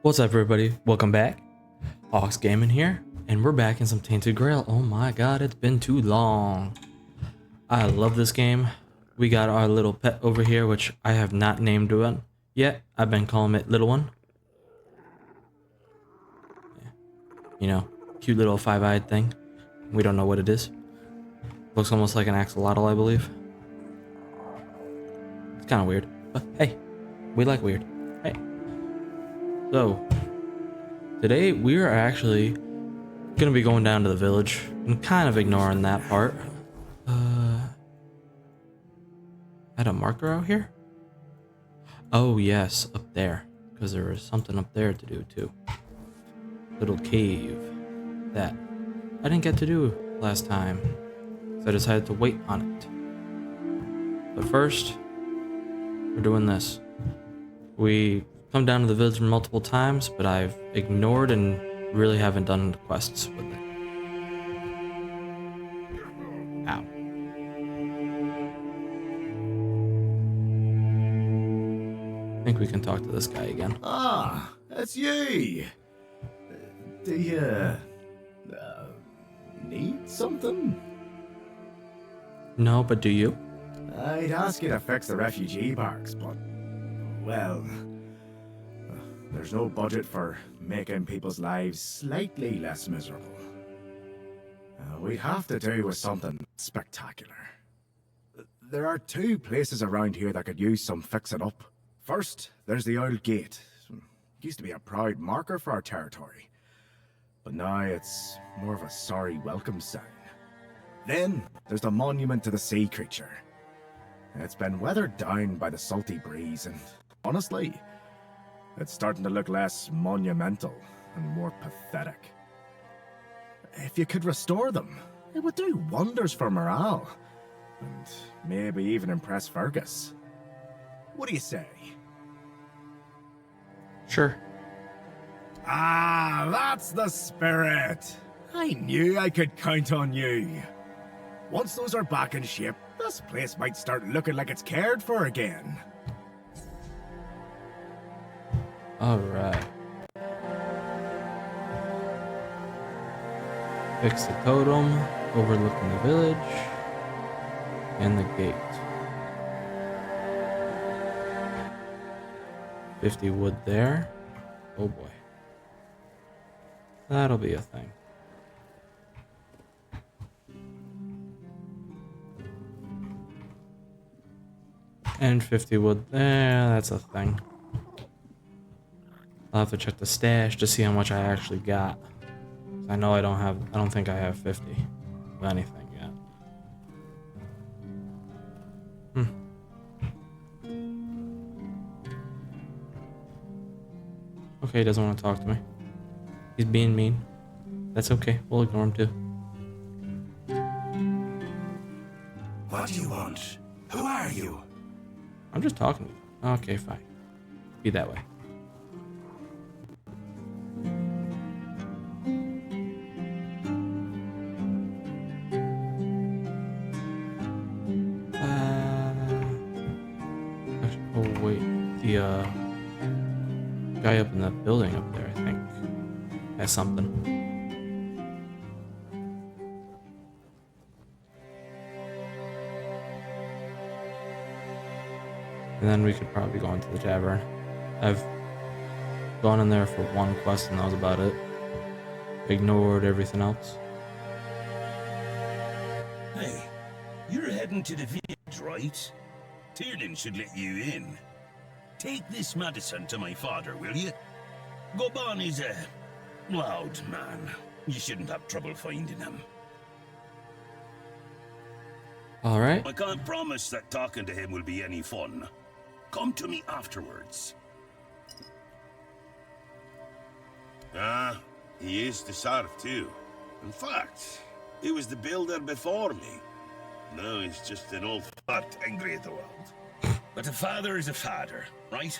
What's up, everybody? Welcome back. HawksGaming here, and we're back in some Tainted Grail. Oh my god, it's been too long. I love this game. We got our little pet over here, which I have not named one yet. I've been calling it Little One. You know, cute little five-eyed thing. We don't know what it is. Looks almost like an axolotl, I believe. It's kind of weird, but hey, we like weird. Hey. So, today we are actually gonna be going down to the village and kind of ignoring that part. Had a marker out here? Oh yes, up there, because there was something up there to do too. Little cave that I didn't get to do last time, so I decided to wait on it. But first, we're doing this. We come down to the village multiple times, but I've ignored and really haven't done quests with it. Ow. I think we can talk to this guy again. Ah, that's you. Do you need something? No, but do you? I'd ask you to fix the refugee parks, but well, there's no budget for making people's lives slightly less miserable. We'd have to do with something spectacular. There are two places around here that could use some fixing up. First, there's the old gate. It used to be a proud marker for our territory, but now it's more of a sorry welcome sign. Then, there's the monument to the sea creature. It's been weathered down by the salty breeze, and honestly, it's starting to look less monumental and more pathetic. If you could restore them, it would do wonders for morale, and maybe even impress Fergus. What do you say? Sure. Ah, that's the spirit. I knew I could count on you. Once those are back in shape, this place might start looking like it's cared for again. Alright. Fix the totem, overlooking the village, and the gate. 50 wood there. Oh boy. That'll be a thing. And 50 wood there, that's a thing. I'll have to check the stash to see how much I actually got. I know I don't think I have 50 of anything yet. Okay, he doesn't want to talk to me. He's being mean. That's okay, we'll ignore him too. What do you want? Who are you? I'm just talking to you. Okay, fine. Be that way. Oh wait, the guy up in that building up there, I think, has something. And then we could probably go into the tavern. I've gone in there for one quest and that was about it. Ignored everything else. Hey, you're heading to the village, right? Tiernan should let you in. Take this medicine to my father, will you? Goban is a loud man. You shouldn't have trouble finding him. Alright. I can't promise that talking to him will be any fun. Come to me afterwards. Ah, he is the serf too. In fact, he was the builder before me. Now he's just an old fart angry at the world. But a father is a father, right?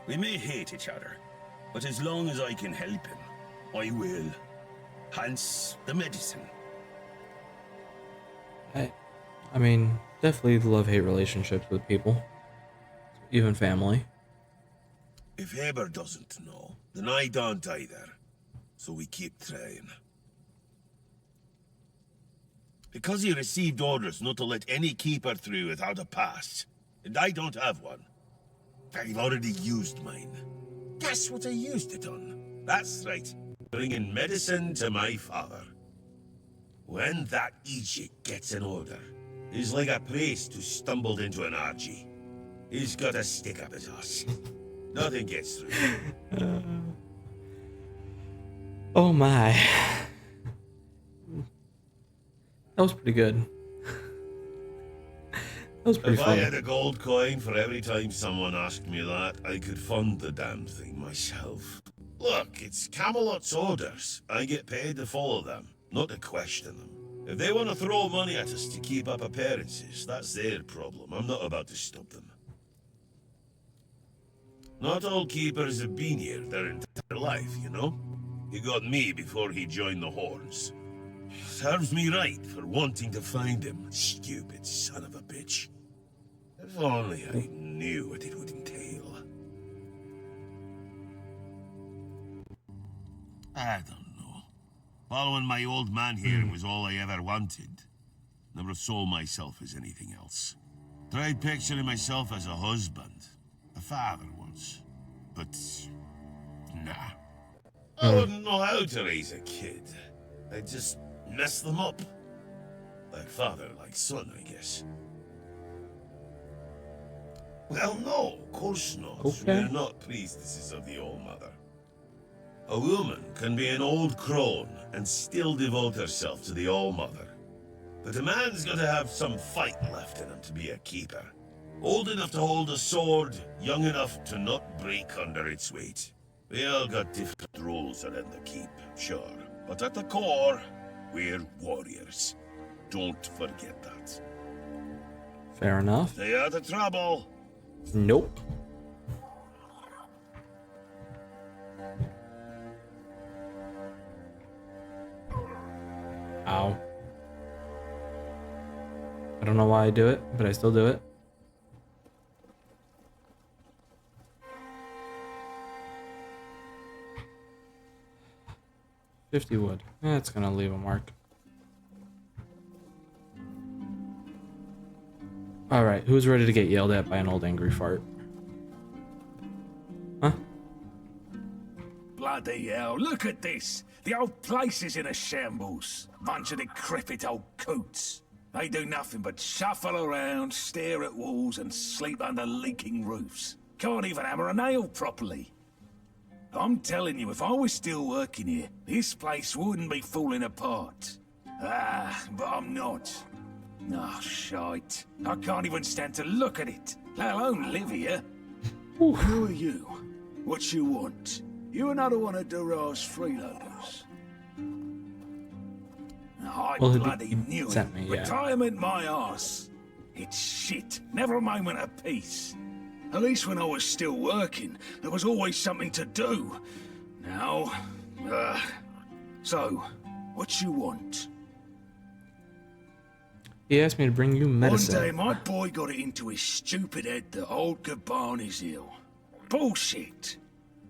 We may hate each other, but as long as I can help him, I will. Hence the medicine. I mean, definitely love-hate relationships with people. Even family. If Heber doesn't know, then I don't either. So we keep trying. Because he received orders not to let any keeper through without a pass, and I don't have one. I've already used mine. Guess what I used it on? That's right, bringing medicine to my father. When that Egypt gets an order, he's like a priest who stumbled into an orgy. He's got a stick up his ass. Nothing gets through. Oh my. That was pretty good. That was pretty If funny. I had a gold coin for every time someone asked me that, I could fund the damn thing myself. Look, it's Camelot's orders. I get paid to follow them, not to question them. If they want to throw money at us to keep up appearances, that's their problem. I'm not about to stop them. Not all keepers have been here their entire life, you know? He got me before he joined the Horns. Serves me right for wanting to find him, stupid son of a bitch. If only I knew what it would entail. I don't know. Following my old man here was all I ever wanted. Never saw myself as anything else. Tried picturing myself as a husband, a father once, but nah. I wouldn't know how to raise a kid. I'd just mess them up. Like father, like son, I guess. Well, no, of course not. Okay. We're not priestesses of the All-Mother. A woman can be an old crone and still devote herself to the All-Mother. But a man's got to have some fight left in him to be a keeper. Old enough to hold a sword, young enough to not break under its weight. We all got different roles around the keep, sure. But at the core, we're warriors. Don't forget that. Fair enough. Stay out of trouble. Nope. Ow. I don't know why I do it, but I still do it. $50 wood. It's gonna leave a mark. Alright, who's ready to get yelled at by an old angry fart? Huh? Bloody hell, look at this! The old place is in a shambles. Bunch of decrepit old coots. They do nothing but shuffle around, stare at walls, and sleep under leaking roofs. Can't even hammer a nail properly. I'm telling you, if I was still working here, this place wouldn't be falling apart. Ah, but I'm not. Oh, shite. I can't even stand to look at it, let alone live here. Who are you? What you want? You another one of Durar's freeloaders? I Well, bloody knew it. sent me, yeah. Retirement my arse. It's shit. Never a moment of peace. At least when I was still working, there was always something to do. Now, so, what you want? He asked me to bring you medicine. One day, my boy got it into his stupid head that old Gaban is ill. Bullshit.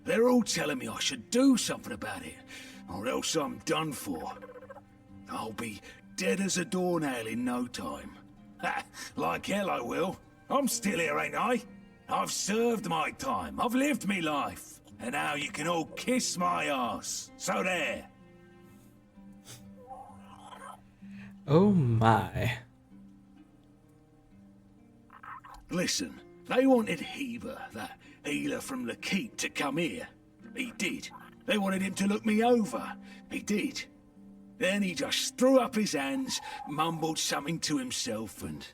They're all telling me I should do something about it, or else I'm done for. I'll be dead as a doornail in no time. Like hell I will. I'm still here, ain't I? I've served my time. I've lived me life. And now you can all kiss my ass. So there. Oh my. Listen, they wanted Heber, that healer from the keep, to come here. He did. They wanted him to look me over. He did. Then he just threw up his hands, mumbled something to himself, and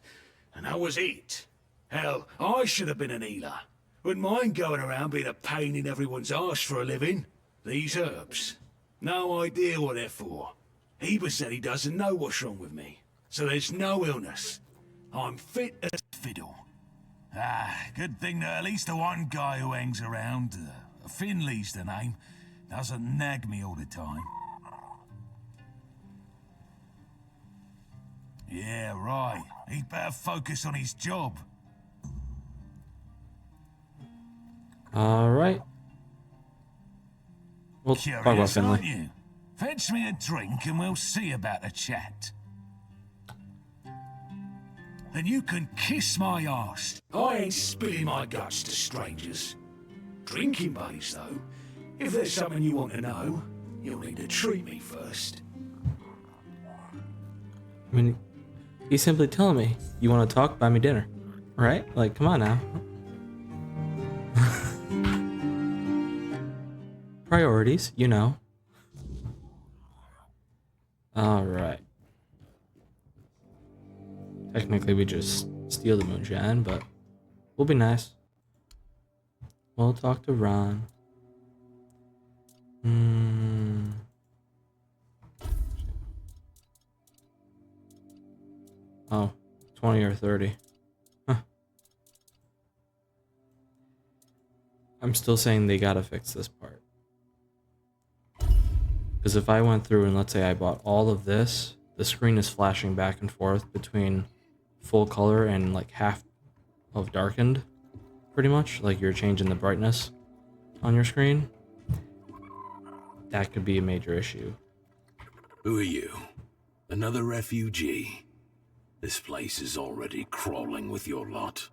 that was it. Hell, I should have been an healer. Wouldn't mind going around being a pain in everyone's arse for a living. These herbs. No idea what they're for. Heber said he doesn't know what's wrong with me. So there's no illness. I'm fit as a fiddle. Ah, good thing that at least the one guy who hangs around, Finley's the name, doesn't nag me all the time. Yeah, right. He'd better focus on his job. Alright. We'll talk about Curious, aren't Finley. you? Fetch me a drink and we'll see about a chat. And you can kiss my arse. I ain't spilling my guts to strangers. Drinking buddies, though. If there's something you want to know, you'll need to treat me first. I mean, he's simply telling me, you want to talk, buy me dinner. Right? Like, come on now. Priorities, you know. Alright. Technically, we just steal the moonshine, but we'll be nice. We'll talk to Ron. Oh, 20 or 30. Huh. I'm still saying they gotta fix this part. Because if I went through and let's say I bought all of this, the screen is flashing back and forth between full color and like half of darkened, pretty much. Like you're changing the brightness on your screen. That could be a major issue. Who are you? Another refugee? This place is already crawling with your lot.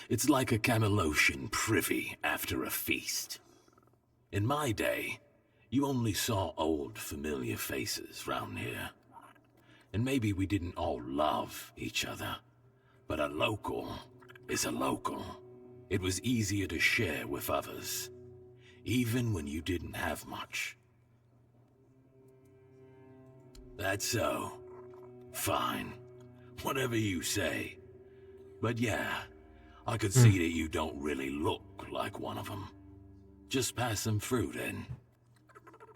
It's like a Camelosian privy after a feast. In my day, you only saw old familiar faces round here. And maybe we didn't all love each other, but a local is a local. It was easier to share with others, even when you didn't have much. That's so. Fine. Whatever you say. But yeah, I could see that you don't really look like one of them. Just pass them through then.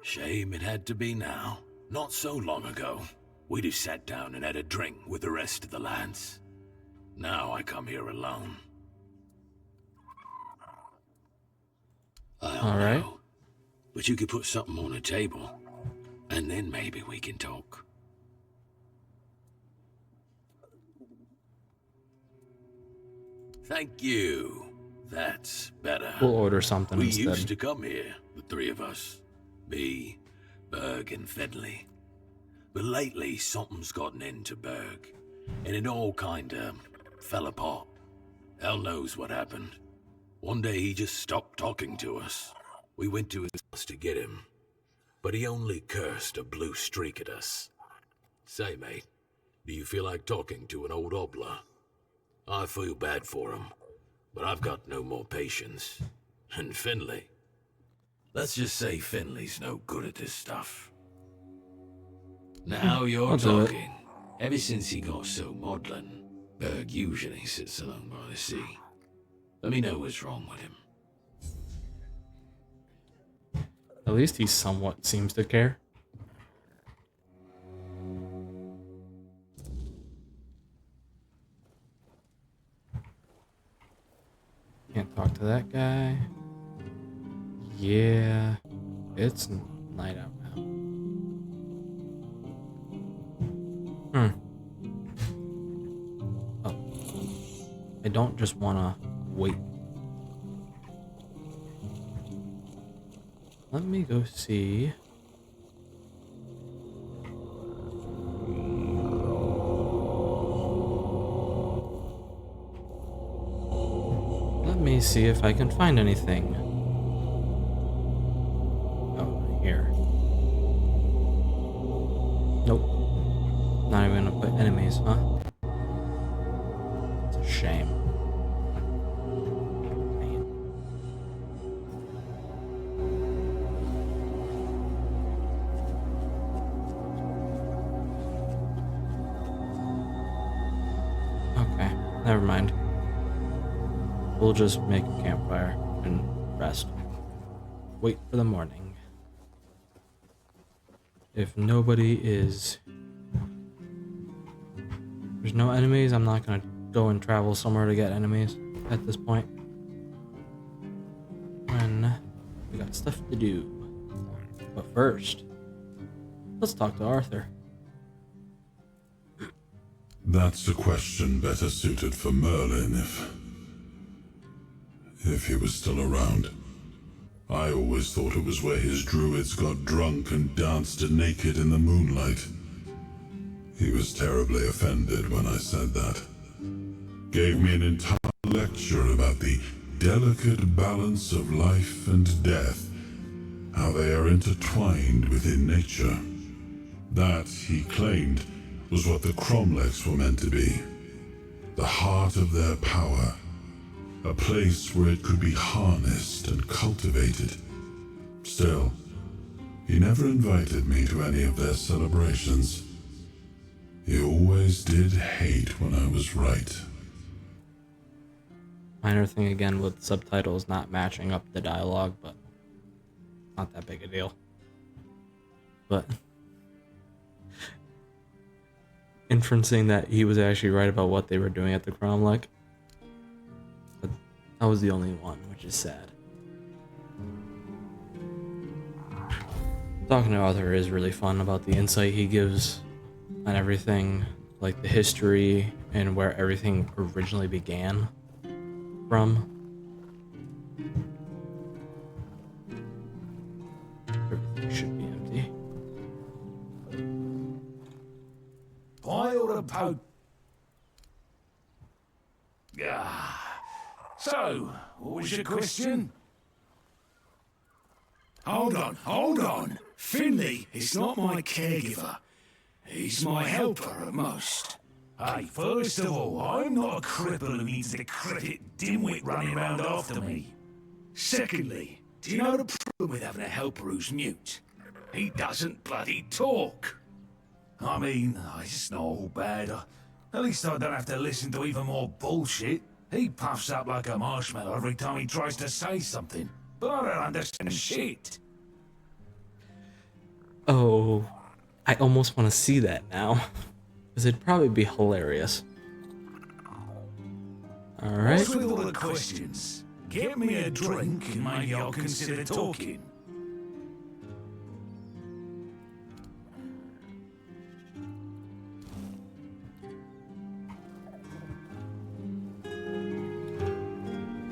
Shame it had to be now. Not so long ago, we just sat down and had a drink with the rest of the lads. Now I come here alone. I don't Alright. know, but you could put something on the table, and then maybe we can talk. Thank you. That's better. We'll order something We instead. used to come here, the three of us. Me, Berg, and Finley. But lately, something's gotten into Berg, and it all kinda fell apart. Hell knows what happened. One day he just stopped talking to us. We went to his house to get him, but he only cursed a blue streak at us. Say, mate, do you feel like talking to an old obla? I feel bad for him, but I've got no more patience. And Finley? Let's just say Finley's no good at this stuff. Now you're I'll do it. talking. Ever since he got so maudlin, Berg usually sits alone by the sea. Let me know what's wrong with him. At least he somewhat seems to care. Can't talk to that guy. Yeah, it's night out now. Oh, I don't just wanna wait. Let me go see. Let me see if I can find anything. Oh, here. Nope. Not even gonna put enemies, huh? It's a shame. Man. Okay, never mind. We'll just make a campfire and rest. Wait for the morning. If nobody is... There's no enemies, I'm not gonna go and travel somewhere to get enemies at this point. When we got stuff to do. But first, let's talk to Arthur. That's a question better suited for Merlin, if he was still around. I always thought it was where his druids got drunk and danced naked in the moonlight. He was terribly offended when I said that. Gave me an entire lecture about the delicate balance of life and death, how they are intertwined within nature. That, he claimed, was what the Cromlechs were meant to be. The heart of their power. A place where it could be harnessed and cultivated. Still, he never invited me to any of their celebrations. He always did hate when I was right. Minor thing again with subtitles not matching up the dialogue, but not that big a deal. But inferencing that he was actually right about what they were doing at the Cromlech, but that was the only one, which is sad. Talking to Arthur is really fun about the insight he gives on everything, like the history and where everything originally began from. Everything should be empty. Pile of po. So, what was your question? Hold on. Finley is not my caregiver. He's my helper at most. Hey, first of all, I'm not a cripple who needs a decrepit dimwit running around after me. Secondly, do you know the problem with having a helper who's mute? He doesn't bloody talk. I mean, it's not all bad. At least I don't have to listen to even more bullshit. He puffs up like a marshmallow every time he tries to say something. But I don't understand shit. Oh, I almost want to see that now. Because it'd probably be hilarious. Alright. What's with all the questions? Get me a drink and maybe I'll consider talking.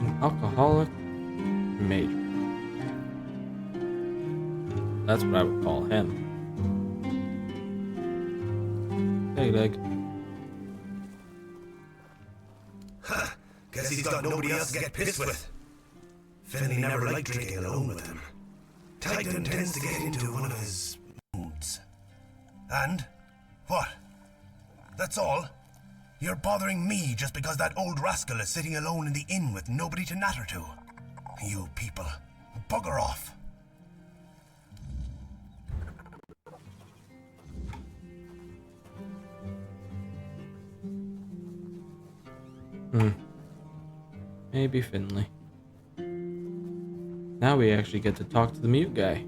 An alcoholic major. That's what I would call him. Hey, Leg. Guess he's got nobody else to get pissed with. Finley never liked drinking alone with him. Titan tends to get into one of his moods. And? What? That's all? You're bothering me just because that old rascal is sitting alone in the inn with nobody to natter to. You people, bugger off. Maybe Finley. Now we actually get to talk to the mute guy.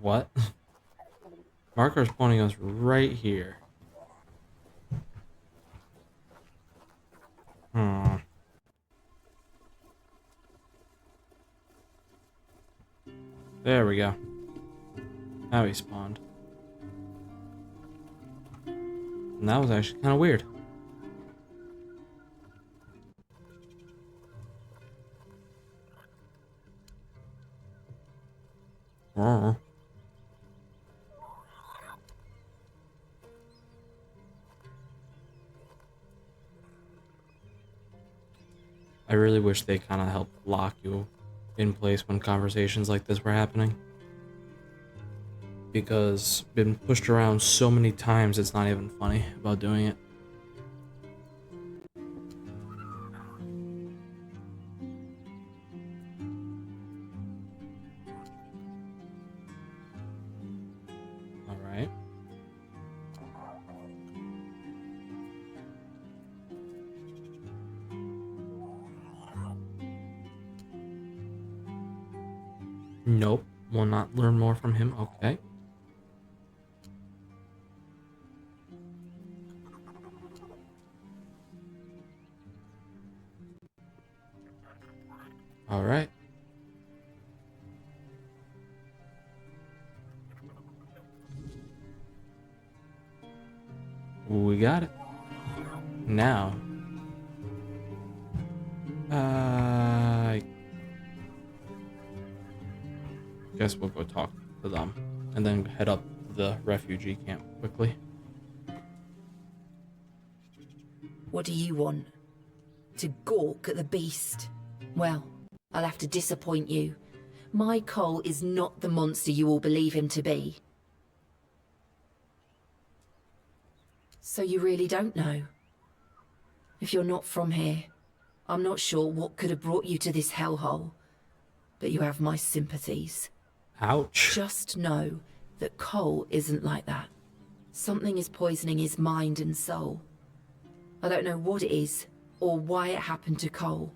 What? Marker's pointing us right here. There we go. Now he spawned. And that was actually kind of weird. I really wish they kind of helped lock you in place when conversations like this were happening. Because been pushed around so many times it's not even funny about doing it. Alright. Nope, will not learn more from him. Okay. All right. We got it. Now, I guess we'll go talk to them and then head up to the refugee camp quickly. What do you want? To gawk at the beast? Well, I'll have to disappoint you. My Cole is not the monster you all believe him to be. So you really don't know? If you're not from here, I'm not sure what could have brought you to this hellhole, but you have my sympathies. Ouch. Just know that Cole isn't like that. Something is poisoning his mind and soul. I don't know what it is, or why it happened to Cole,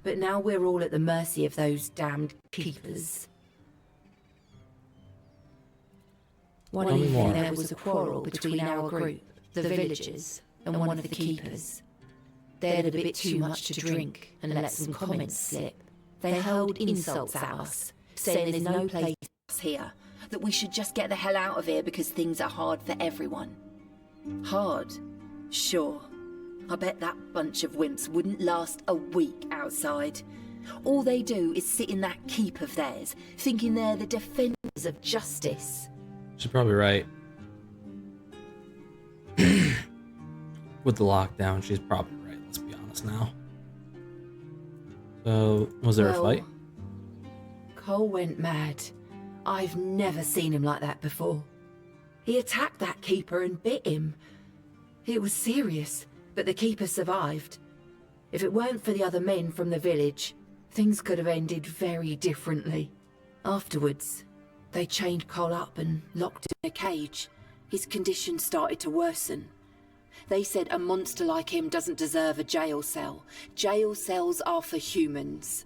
but now we're all at the mercy of those damned keepers. One Tell me evening more. there was a quarrel between our group, the villagers, and one of the keepers. They had a bit too much to drink and let some comments slip. They hurled insults at us, saying there's no place for us here, that we should just get the hell out of here because things are hard for everyone. Hard? Sure. I bet that bunch of wimps wouldn't last a week outside. All they do is sit in that keep of theirs, thinking they're the defenders of justice. She's probably right. With the lockdown, she's probably right, let's be honest now. So, was there a fight? Cole went mad. I've never seen him like that before. He attacked that keeper and bit him. It was serious, but the keeper survived. If it weren't for the other men from the village, things could have ended very differently. Afterwards, they chained Cole up and locked him in a cage. His condition started to worsen. They said a monster like him doesn't deserve a jail cell. Jail cells are for humans.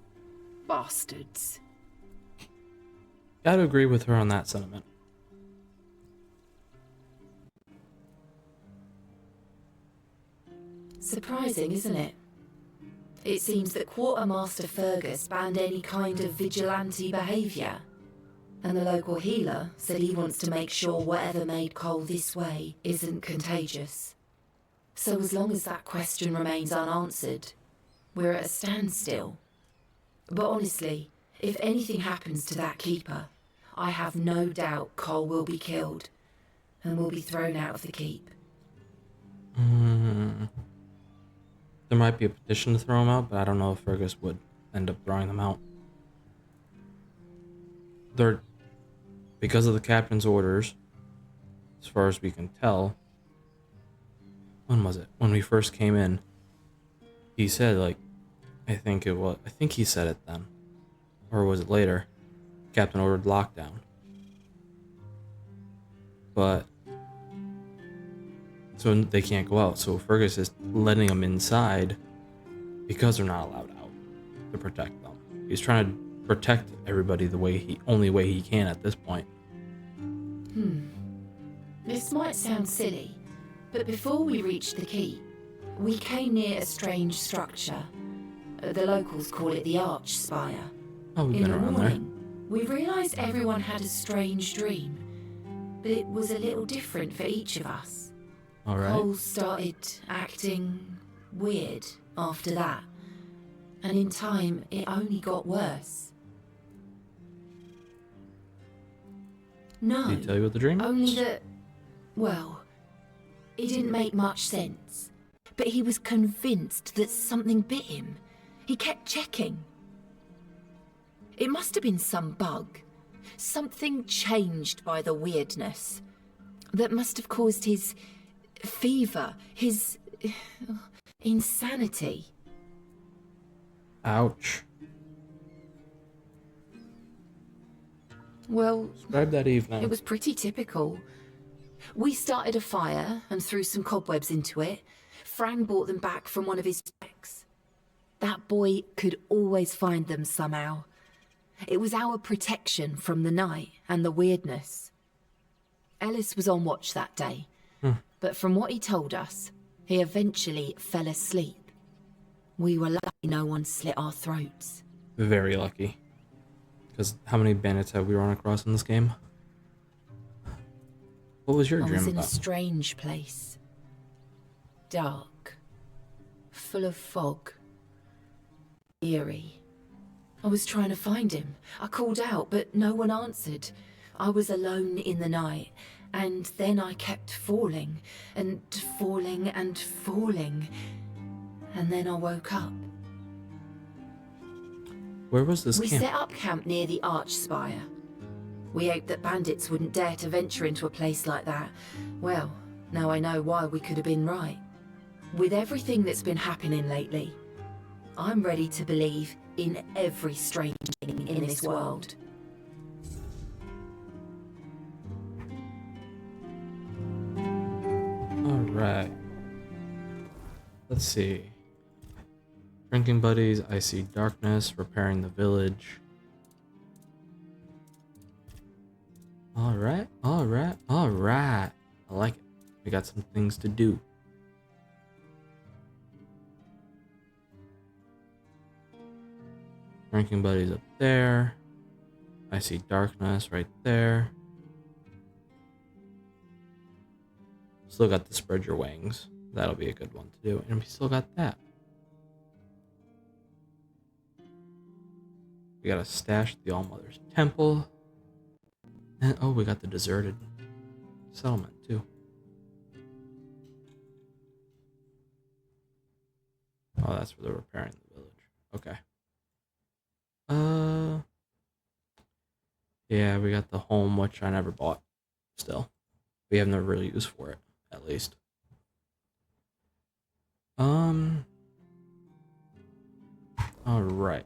Bastards. Gotta agree with her on that sentiment. Surprising, isn't it? It seems that Quartermaster Fergus banned any kind of vigilante behaviour. And the local healer said he wants to make sure whatever made Cole this way isn't contagious. So as long as that question remains unanswered, we're at a standstill. But honestly, if anything happens to that keeper, I have no doubt Cole will be killed and will be thrown out of the keep. There might be a petition to throw him out, but I don't know if Fergus would end up throwing them out. They're, because of the captain's orders, as far as we can tell, when was it? When we first came in, he said, like, I think he said it then. Or was it later? Captain ordered lockdown. But, so they can't go out. So Fergus is letting them inside because they're not allowed out to protect them. He's trying to protect everybody the only way he can at this point. This might sound silly, but before we reached the keep, we came near a strange structure. The locals call it the Arch Spire. Oh, we've In been the around there. morning, we realised everyone had a strange dream, but it was a little different for each of us. All right. Cole started acting weird after that, and in time, it only got worse. No, Did he tell you what the dream was? only that, well, it didn't make much sense, but he was convinced that something bit him. He kept checking. It must have been some bug. Something changed by the weirdness. That must have caused his fever, his insanity. Ouch. Well, Describe that evening. it was pretty typical. We started a fire and threw some cobwebs into it. Fran brought them back from one of his checks. That boy could always find them somehow. It was our protection from the night and the weirdness. Ellis was on watch that day, but from what he told us, he eventually fell asleep. We were lucky no one slit our throats. Very lucky. Because how many bandits have we run across in this game? What was your I dream was in a about? strange place. dark, full of fog, eerie. I was trying to find him. I called out, but no one answered. I was alone in the night, and then I kept falling, and falling, and falling. And then I woke up. Where was this We camp? set up camp near the arch spire. We hoped that bandits wouldn't dare to venture into a place like that. Well, now I know why we could have been right. With everything that's been happening lately, I'm ready to believe in every strange thing in this world. Alright. Let's see. Drinking buddies, I see darkness, repairing the village. Alright, alright, alright. I like it. We got some things to do. Drinking buddies up there. I see darkness right there. Still got the spread your wings. That'll be a good one to do. And we still got that. We got a stash at the All-Mother's Temple. And oh, we got the deserted settlement too. Oh, that's for the repairing the village. Okay. Yeah, we got the home, which I never bought. Still, we have no real use for it, at least. All right.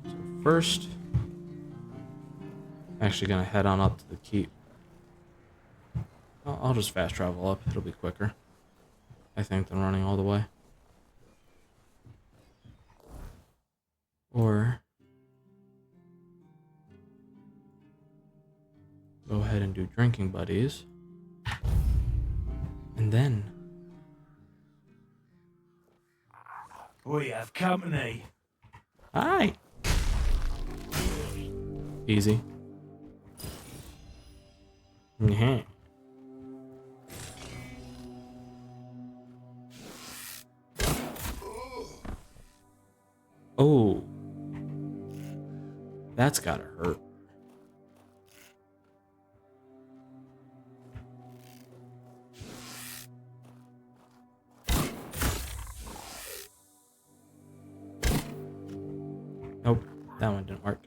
So first, I'm actually gonna head on up to the keep. I'll just fast travel up. It'll be quicker, I think, than running all the way. Or go ahead and do drinking buddies. And then We have company. hi. Easy. Yeah. Oh. That's gotta hurt. Nope, that one didn't work.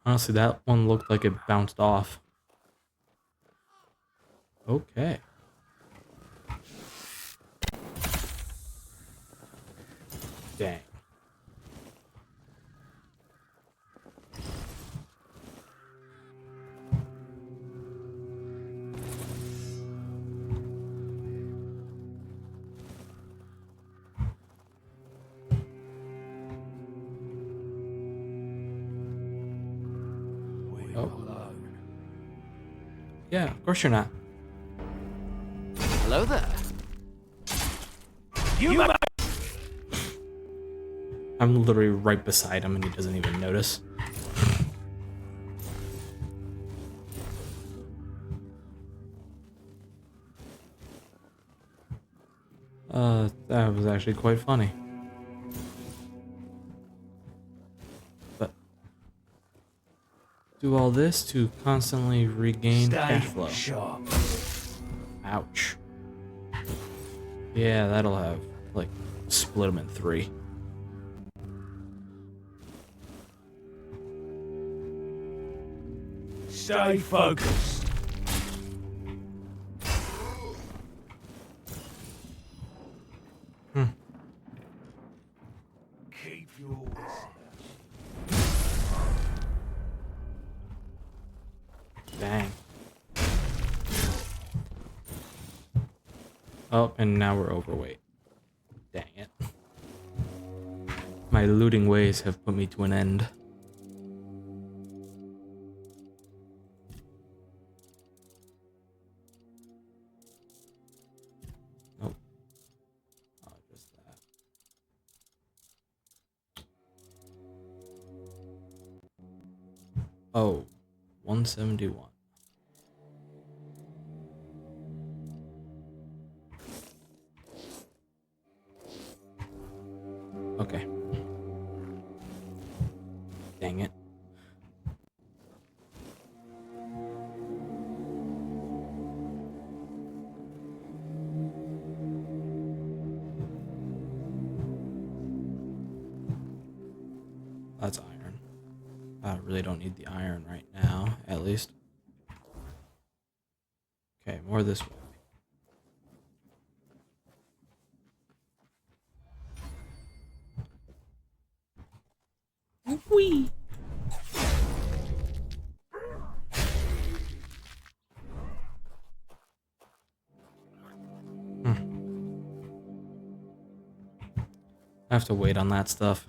Honestly, that one looked like it bounced off. Okay. Dang. Oh. Yeah, of course you're not. Hello there. I'm literally right beside him and he doesn't even notice. That was actually quite funny. But do all this to constantly regain cash flow. Sharp. Ouch. Yeah, that'll have, like, split them in 3. Stay focused. Keep your whistle. Dang. Oh, and now we're overweight. Dang it. My looting ways have put me to an end. Nope. Oh, 171. Okay. Dang it. That's iron. I really don't need the iron right now, at least. Okay, more this way. Whee! I have to wait on that stuff.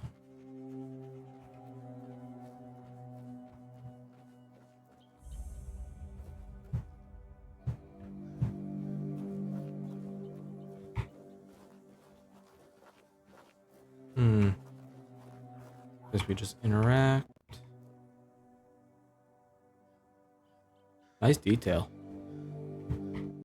Guess we just interact. Nice detail.